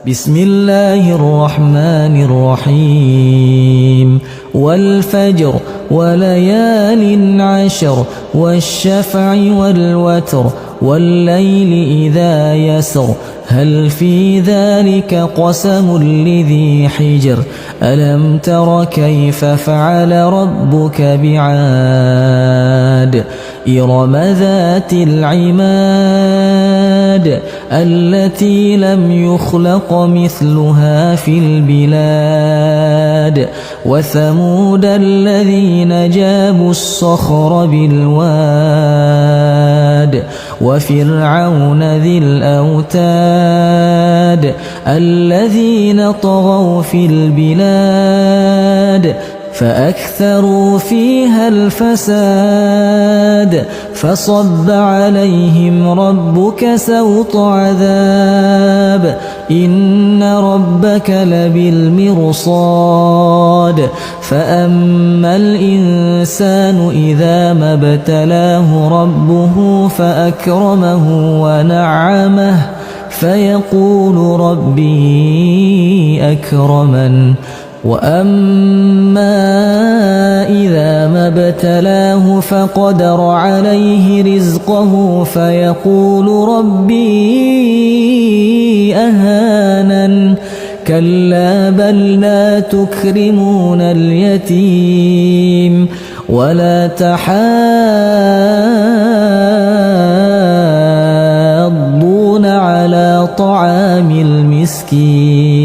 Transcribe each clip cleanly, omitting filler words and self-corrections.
بسم الله الرحمن الرحيم والفجر وليال عشر والشفع والوتر والليل إذا يسر هل في ذلك قسم لذي حجر ألم تر كيف فعل ربك بعاد إرم ذات العماد التي لم يخلق مثلها في البلاد وثمود الذين جابوا الصخر بالواد وفرعون ذي الأوتاد الذين طغوا في البلاد فأكثروا فيها الفساد فصب عليهم ربك سوط عذاب إن ربك لبالمرصاد فأما الإنسان إذا ما ابتلاه ربه فأكرمه ونعمه فيقول ربي أكرمن وأما إذا ما ابتلاه فقدر عليه رزقه فيقول ربي أهانن كلا بل لا تكرمون اليتيم ولا تحاضون على طعام المسكين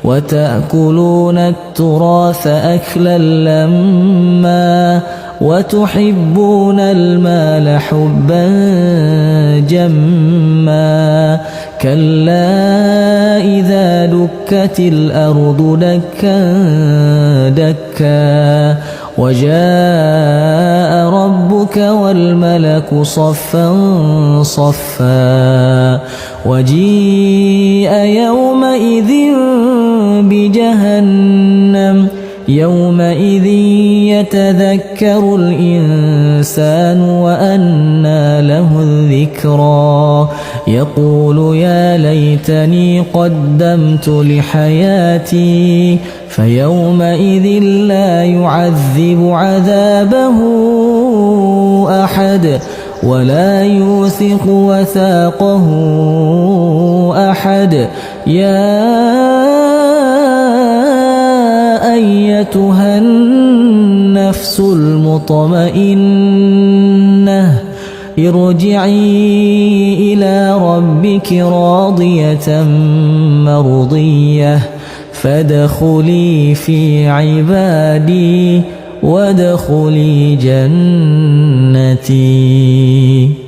وتأكلون التراث أكلا لما وتحبون المال حبا جما كلا إذا دكت الأرض دكا دكا وجاء ربك والملك صفا صفا وجيء يومئذ بجهنم يومئذ يتذكر الإنسان وأنى له الذكرى يقول يا ليتني قدمت لحياتي فيومئذ لا يعذب عذابه أحد ولا يوثق وثاقه أحد يا أيتها النفس المطمئنة ارجعي إلى ربك راضية مرضية فادخلي في عبادي وادخلي جنتي.